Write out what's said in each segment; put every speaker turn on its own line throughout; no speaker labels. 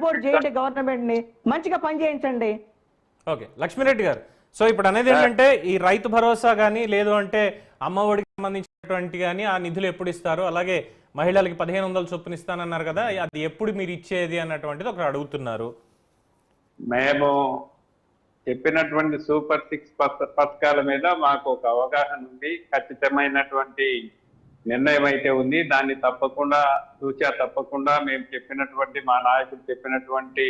Support చేయండి, government ని మంచిగా పని చేయించండి.
ఓకే, లక్ష్మీరెడ్డి గారు, సో ఇప్పుడు అనేది ఏంటంటే ఈ రైతు భరోసా కానీ లేదు అంటే అమ్మ ఒడికి సంబంధించినటువంటి కానీ ఆ నిధులు ఎప్పుడు ఇస్తారు, అలాగే మహిళలకి 1500 చొప్పున ఇస్తానన్నారు కదా, అది ఎప్పుడు మీరు ఇచ్చేది అన్నటువంటిది ఒకరు అడుగుతున్నారు.
మేము చెప్పినటువంటి సూపర్ 6 పథకాల మీద మాకు ఒక అవగాహన ఉంది, ఖచ్చితమైనటువంటి నిర్ణయం అయితే ఉంది. దాన్ని తప్పకుండా మేము చెప్పినటువంటి మా నాయకులు చెప్పినటువంటి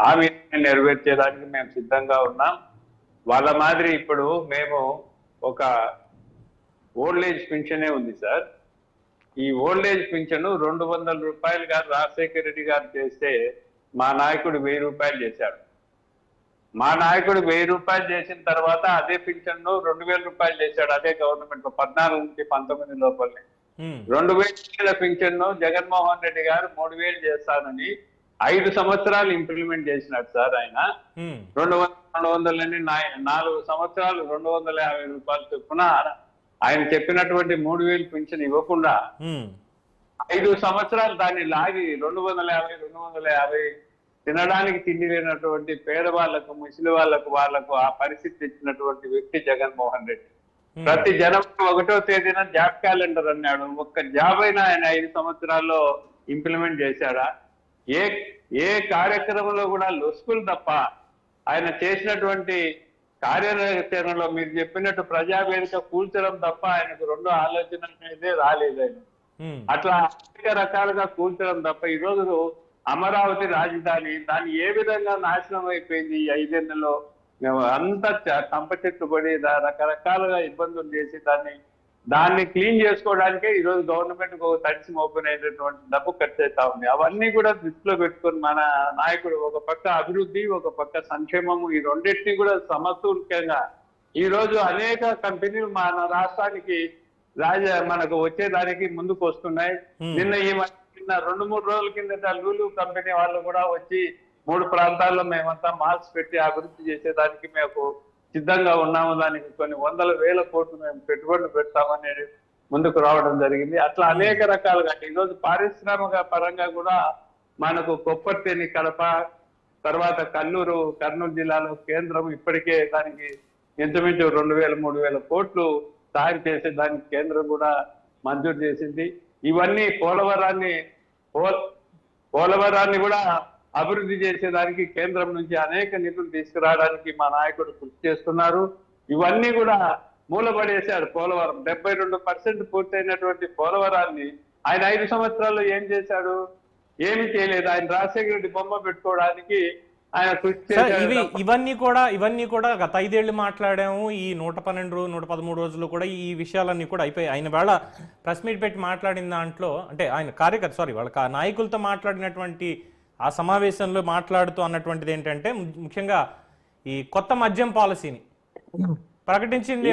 హామీని నెరవేర్చేదానికి మేము సిద్ధంగా ఉన్నాం. వాళ్ళ మాదిరి ఇప్పుడు మేము ఒక ఓల్డ్ ఏజ్ పింఛనే ఉంది సార్. ఈ ఓల్డ్ ఏజ్ పింఛను 200 రూపాయలు గారు రాజశేఖర రెడ్డి గారు చేస్తే మా నాయకుడు 1000 రూపాయలు చేశాడు. మా నాయకుడు 1000 రూపాయలు చేసిన తర్వాత అదే పింఛన్ను 2000 రూపాయలు చేశాడు. అదే గవర్నమెంట్ 14 నుంచి 19 లోపలనే 2000 పింఛన్ను జగన్మోహన్ రెడ్డి గారు 3000 చేస్తానని 5 సంవత్సరాలు ఇంప్లిమెంట్ చేసినాడు సార్. ఆయన 200 4 సంవత్సరాలు 250 రూపాయలు చొప్పున ఆయన చెప్పినటువంటి 3000 పింఛన్ ఇవ్వకుండా 5 సంవత్సరాలు దాన్ని లాగి 250 తినడానికి తిండి లేనటువంటి పేదవాళ్లకు, ముసలి వాళ్ళకు ఆ పరిస్థితి ఇచ్చినటువంటి వ్యక్తి జగన్మోహన్ రెడ్డి. ప్రతి జనవరి 1వ తేదీన జాబ్ క్యాలెండర్ అన్నాడు. ఒక్క జాబ్ అయినా ఆయన 5 సంవత్సరాల్లో ఇంప్లిమెంట్ చేశాడా? ఏ కార్యక్రమంలో కూడా లొసుకులు తప్ప ఆయన చేసినటువంటి కార్యాచరణలో మీరు చెప్పినట్టు ప్రజావేదిక కూల్చడం తప్ప ఆయనకు 2 ఆలోచన అనేది రాలేదు. ఆయన అట్లా అనేక రకాలుగా కూల్చడం తప్ప ఈరోజు అమరావతి రాజధాని దాన్ని ఏ విధంగా నాశనం అయిపోయింది ఈ 5 ఏళ్లలో. అంతా కంప చెట్లు పడి రకరకాలుగా ఇబ్బందులు చేసి దాన్ని క్లీన్ చేసుకోవడానికే ఈరోజు గవర్నమెంట్ తడిసి మోపెన్ అయినటువంటి డబ్బు ఖర్చు అవుతా ఉంది. అవన్నీ కూడా దృష్టిలో పెట్టుకొని మన నాయకుడు ఒక పక్క అభివృద్ధి, ఒక పక్క సంక్షేమము, ఈ రెండింటినీ కూడా సమతుల్యంగా ఈ రోజు అనేక కంపెనీలు మన రాష్ట్రానికి మనకు వచ్చేదానికి ముందుకు వస్తున్నాయి. నిన్న 2-3 రోజుల కిందట లూలు కంపెనీ వాళ్ళు కూడా వచ్చి 3 ప్రాంతాల్లో మేమంతా మాల్స్ పెట్టి అభివృద్ధి చేసేదానికి మేము సిద్ధంగా ఉన్నాము. దానికి కొన్ని 100,000 కోట్లు మేము పెట్టుబడులు పెడతామని ముందుకు రావడం జరిగింది. అట్లా అనేక రకాలుగా ఈరోజు పారిశ్రామిక పరంగా కూడా మనకు కొప్పర్తేని, కడప, తర్వాత కర్నూలు జిల్లాలో కేంద్రం ఇప్పటికే దానికి ఇంచుమించు 2,000-3,000 కోట్లు సాయం చేసే దానికి కేంద్రం కూడా మంజూరు చేసింది. ఇవన్నీ పోలవరాన్ని కూడా అభివృద్ధి చేసేదానికి కేంద్రం నుంచి అనేక నిధులు తీసుకురావడానికి మా నాయకుడు కృషి చేస్తున్నారు. ఇవన్నీ కూడా మూలపడేశాడు. పోలవరం 72% పూర్తయినటువంటి పోలవరాన్ని ఆయన 5 సంవత్సరాల్లో ఏం చేశాడు? ఏమి చేయలేదు. ఆయన రాజశేఖర రెడ్డి బొమ్మ పెట్టుకోవడానికి ఆయన కృషి చేశాడు.
ఇవన్నీ కూడా గత 5 ఏళ్ళు మాట్లాడాము. ఈ 113 రోజులు కూడా ఈ విషయాలన్నీ కూడా అయిపోయాయి. ఆయన వేళ ప్రెస్ మీట్ పెట్టి మాట్లాడిన దాంట్లో అంటే ఆయన వాళ్ళ నాయకులతో మాట్లాడినటువంటి ఆ సమావేశంలో మాట్లాడుతూ అన్నటువంటిది ఏంటంటే ముఖ్యంగా ఈ కొత్త మద్యం పాలసీని ప్రకటించింది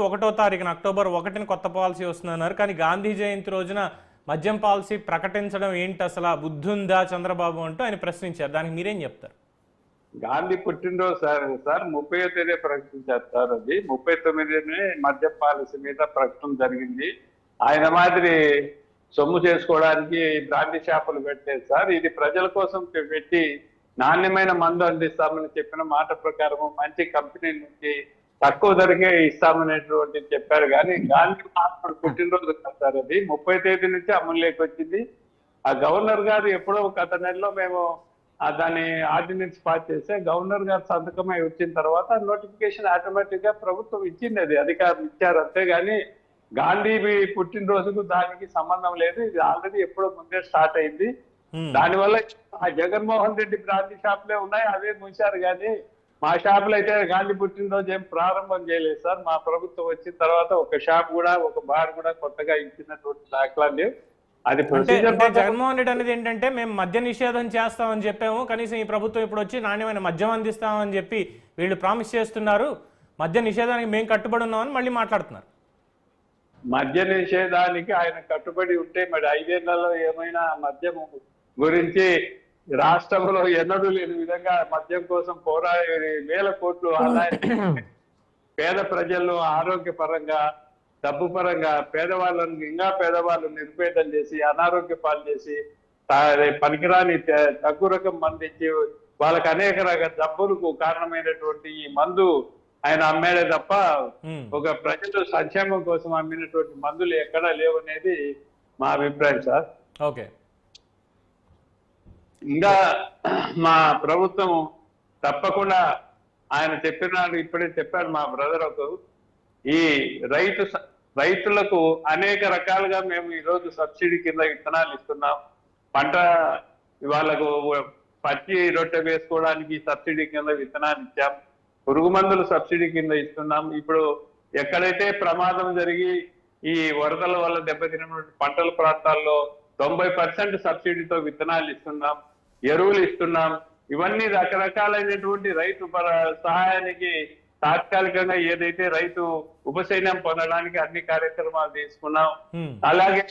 1వ తారీఖున అక్టోబర్ 1న కొత్త పాలసీ వస్తుందన్నారు. కానీ గాంధీ జయంతి రోజున మద్యం పాలసీ ప్రకటించడం ఏంటి, అసలు బుద్ధుందా చంద్రబాబు అంటూ ఆయన ప్రశ్నించారు. దానికి మీరేం చెప్తారు?
గాంధీ పుట్టినరోజు సార్ 30వ తేదీ ప్రకటించారు సార్. అది 39నే మద్యం పాలసీ మీద ప్రకటన జరిగింది. ఆయన మాదిరి సొమ్ము చేసుకోవడానికి బ్రాండీ షాపులు పెట్టలేదు సార్. ఇది ప్రజల కోసం పెట్టి నాణ్యమైన మందు అందిస్తామని చెప్పిన మాట ప్రకారం మంచి కంపెనీ నుంచి తక్కువ ధరకే ఇస్తామనేటువంటి చెప్పారు. కానీ గాంధీ మహాత్ముడు పుట్టినరోజు కాదు సార్ అది. 30వ తేదీ నుంచి అమలులోకి వచ్చింది. ఆ గవర్నర్ గారు ఎప్పుడో గత నెలలో మేము దాన్ని ఆర్డినెన్స్ పాస్ చేస్తే గవర్నర్ గారు సంతకమై వచ్చిన తర్వాత నోటిఫికేషన్ ఆటోమేటిక్ గా ప్రభుత్వం ఇచ్చింది, అది అధికారులు ఇచ్చారు. అంతేగాని గాంధీ పుట్టినరోజుకు దానికి సంబంధం లేదు. ఇది ఆల్రెడీ ఎప్పుడో ముందే స్టార్ట్ అయింది. దానివల్ల ఆ జగన్మోహన్ రెడ్డి బ్రాండీ షాపులే ఉన్నాయి, అవే మూసారు. కానీ మా షాపులు అయితే గాంధీ పుట్టినరోజు ఏం ప్రారంభం చేయలేదు సార్. మా ప్రభుత్వం వచ్చిన తర్వాత ఒక షాప్ కూడా, ఒక బార్ కూడా కొత్తగా ఇచ్చినటువంటి దాఖలాలు లేవు. అది
జగన్మోహన్ రెడ్డి అనేది ఏంటంటే మేము మద్య నిషేధం చేస్తామని చెప్పాము, కనీసం ఈ ప్రభుత్వం ఇప్పుడు వచ్చి నాణ్యమైన మద్యం అందిస్తామని చెప్పి వీళ్ళు ప్రామిస్ చేస్తున్నారు, మద్య నిషేధానికి మేము కట్టుబడి ఉన్నామని మళ్ళీ మాట్లాడుతున్నారు.
మద్య నిషేధానికి ఆయన కట్టుబడి ఉంటే మరి 5 ఏళ్లలో ఏమైనా మద్యం గురించి రాష్ట్రంలో ఎన్నడూ లేని విధంగా మద్యం కోసం పోరాడే 1000 కోట్లు ఆదాయం పేద ప్రజలను ఆరోగ్యపరంగా, డబ్బు పరంగా పేదవాళ్ళను ఇంకా పేదవాళ్ళు నిరుపేదలు చేసి అనారోగ్య పాలు చేసి పనికిరాని తక్కువ రకం మందు ఇచ్చి వాళ్ళకి అనేక రకాల జబ్బులకు కారణమైనటువంటి ఈ మందు ఆయన అమ్మాడే తప్ప ఒక ప్రజలు సంక్షేమం కోసం అమ్మినటువంటి మందులు ఎక్కడా లేవనేది మా అభిప్రాయం సార్.
ఓకే,
ఇంకా మా ప్రభుత్వం తప్పకుండా ఆయన చెప్పినాడు, ఇప్పుడే చెప్పాడు మా బ్రదర్ ఒక, ఈ రైతులకు అనేక రకాలుగా మేము ఈరోజు సబ్సిడీ కింద విత్తనాలు ఇస్తున్నాం. పంట వాళ్ళకు పచ్చి రొట్టె వేసుకోవడానికి సబ్సిడీ కింద విత్తనాలు ఇచ్చాం. పురుగు మందులు సబ్సిడీ కింద ఇస్తున్నాం. ఇప్పుడు ఎక్కడైతే ప్రమాదం జరిగి ఈ వరదల వల్ల దెబ్బతిన్నటువంటి పంటల ప్రాంతాల్లో 90% సబ్సిడీతో విత్తనాలు ఇస్తున్నాం, ఎరువులు ఇస్తున్నాం. ఇవన్నీ రకరకాలైనటువంటి రైతు సహాయానికి తాత్కాలికంగా ఏదైతే రైతు ఉపశమనం పొందడానికి అన్ని కార్యక్రమాలు తీసుకున్నాం. అలాగే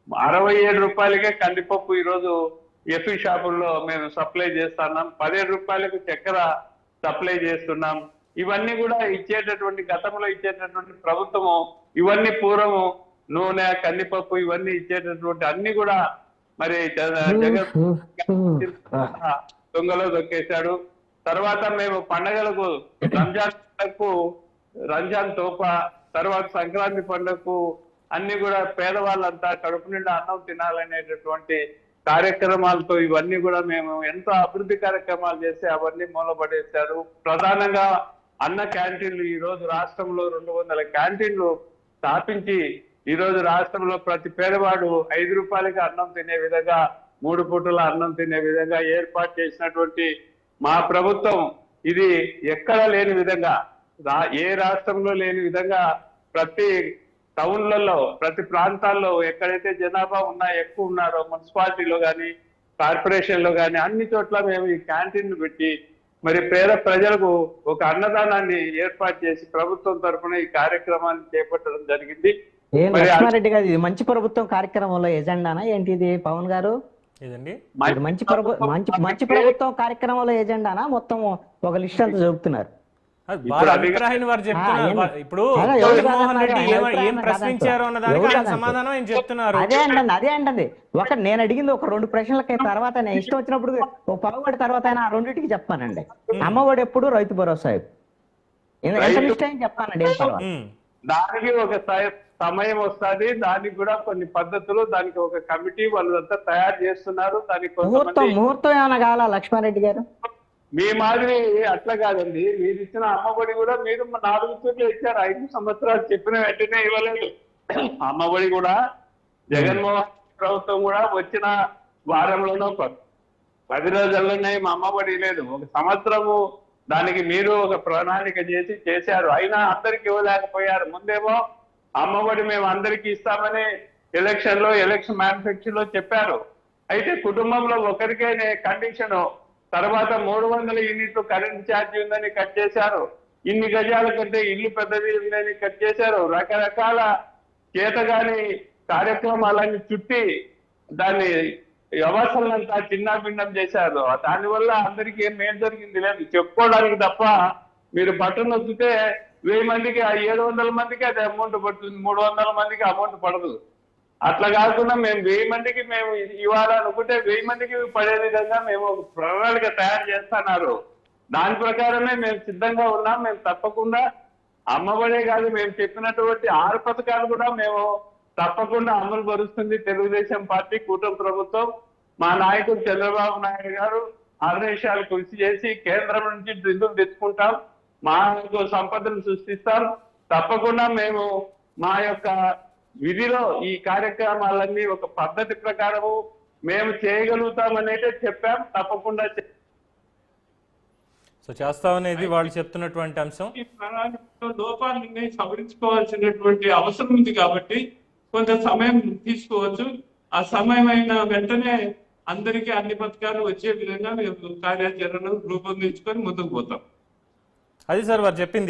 67 రూపాయలకే కందిపప్పు ఈరోజు ఎఫ్ఈ షాపుల్లో మేము సప్లై చేస్తున్నాం. 17 రూపాయలకు చక్కెర సప్లై చేస్తున్నాం. ఇవన్నీ కూడా ఇచ్చేటటువంటి గతంలో ఇచ్చేటటువంటి ప్రభుత్వము ఇవన్నీ పూర్వము నూనె కందిపప్పు ఇవన్నీ ఇచ్చేటటువంటి అన్ని కూడా మరి జగన్ దొంగలో దొక్కేశాడు. తర్వాత మేము పండగలకు రంజాన్ తోపా, తర్వాత సంక్రాంతి పండుగకు అన్ని కూడా పేదవాళ్ళంతా కడుపు నిండా అన్నం తినాలనేటటువంటి కార్యక్రమాలతో ఇవన్నీ కూడా మేము ఎంతో అభివృద్ధి కార్యక్రమాలు చేస్తే అవన్నీ మూలపడేశారు. ప్రధానంగా అన్న క్యాంటీన్లు ఈ రోజు రాష్ట్రంలో 200 క్యాంటీన్లు స్థాపించి ఈ రోజు రాష్ట్రంలో ప్రతి పేదవాడు 5 రూపాయలకి అన్నం తినే విధంగా 3 పూటల అన్నం తినే విధంగా ఏర్పాటు చేసినటువంటి మా ప్రభుత్వం ఇది ఎక్కడ లేని విధంగా ఏ రాష్ట్రంలో లేని విధంగా ప్రతి టౌన్లలో ప్రతి ప్రాంతాల్లో ఎక్కడైతే జనాభా ఎక్కువ ఉన్నారో మున్సిపాలిటీలో కానీ కార్పొరేషన్ లో కానీ అన్ని చోట్ల మేము ఈ క్యాంటీన్ పెట్టి మరి పేద ప్రజలకు ఒక అన్నదానాన్ని ఏర్పాటు చేసి ప్రభుత్వం తరఫున ఈ కార్యక్రమాన్ని చేపట్టడం జరిగింది.
లక్ష్మారెడ్డి గారు, ఇది మంచి ప్రభుత్వం కార్యక్రమంలో ఎజెండానా ఏంటి ఇది పవన్ గారు? మంచి ప్రభుత్వం కార్యక్రమంలో ఎజెండానా మొత్తం ఒక లిస్ట్ అంతా చెబుతున్నారు?
అభిప్రాయాన్ని వారు చెప్తున్నారు. ఇప్పుడు జగన్మోహన్ రెడ్డి ఏం ప్రశ్నించారు అన్న దానికి ఆయన సమాధానం ఆయన చెప్తున్నారు.
అదే అంటది నేను అడిగింది ఒక 2 ప్రశ్నలకి తర్వాత నేను ఇష్టం వచ్చినప్పుడు ఒక పగబడి తర్వాత ఆయన ఆ 2టికి చెప్పానండి. అమ్మఒడి ఎప్పుడు, రైతు భరోసా ఎంత నిశ్చయం చెప్పానండి.
దానికి ఒక సమయం వస్తుంది, దానికి కూడా కొన్ని పద్ధతులు, దానికి ఒక కమిటీ వాళ్ళంతా తయారు చేస్తున్నారు. దానికి
ముహూర్తం ఏమైనా కావాలా లక్ష్మారెడ్డి గారు?
మీ మాదిరి అట్లా కాదండి. మీరు ఇచ్చిన అమ్మఒడి కూడా మీరు 4 తూర్లు ఇచ్చారు. 5 సంవత్సరాలు చెప్పిన వెంటనే ఇవ్వలేదు. అమ్మఒడి కూడా జగన్మోహన్ ప్రభుత్వం కూడా వచ్చిన వారంలోనో 10 రోజుల్లోనే అమ్మఒడి లేదు. 1 సంవత్సరము దానికి మీరు ఒక ప్రణాళిక చేశారు. అయినా అందరికి ఇవ్వలేకపోయారు. ముందేమో అమ్మఒడి మేము అందరికి ఇస్తామని ఎలక్షన్ మేనిఫెస్టోలో చెప్పారు. అయితే కుటుంబంలో ఒకరికే కండిషన్, తర్వాత 300 యూనిట్లు కరెంట్ ఛార్జీ ఉందని కట్ చేశారు. ఇన్ని గజాల కంటే ఇల్లు పెద్దది ఉందని కట్ చేశారు. రకరకాల చేతగాని కార్యక్రమాలన్నీ చుట్టి దాన్ని వ్యవస్థలంతా చిన్నాభిన్నం చేశారు. దానివల్ల అందరికీ ఏం మేలు జరిగింది లేదు, చెప్పుకోవడానికి తప్ప. మీరు బట్టలు వద్దితే 1000 మందికి 700 మందికి అది అమౌంట్ పడుతుంది, 300 మందికి అమౌంట్ పడదు. అట్లా కాకుండా మేము 1000 మందికి మేము ఇవ్వాలనుకుంటే 1000 మందికి పడే విధంగా మేము ఒక ప్రణాళిక తయారు చేస్తున్నారు. దాని ప్రకారమే మేము సిద్ధంగా ఉన్నాం. మేము తప్పకుండా అమ్మఒడే కాదు, మేము చెప్పినటువంటి 6 పథకాలు కూడా మేము తప్పకుండా అమలు పరుస్తుంది తెలుగుదేశం పార్టీ కూటమి ప్రభుత్వం. మా నాయకుడు చంద్రబాబు నాయుడు గారు అర్నిశాలు కృషి చేసి కేంద్రం నుంచి నిధులు తెచ్చుకుంటాం, మా సంపదను సృష్టిస్తాం. తప్పకుండా మేము మా యొక్క విధిలో ఈ కార్యక్రమాలన్నీ ఒక పద్ధతి ప్రకారము మేము చేయగలుగుతామనైతే చెప్పాం. తప్పకుండా
చేస్తామనేది వాళ్ళు చెప్తున్నటువంటి అంశం.
ఈ ప్రణాళికలో లోపాలని సవరించుకోవాల్సినటువంటి అవసరం ఉంది కాబట్టి కొంత సమయం తీసుకోవచ్చు. ఆ సమయం అయిన వెంటనే అందరికీ అన్ని పథకాలు వచ్చే విధంగా మేము కార్యాచరణను రూపొందించుకొని ముందుకు పోతాం.
అది సార్ వారు చెప్పింది.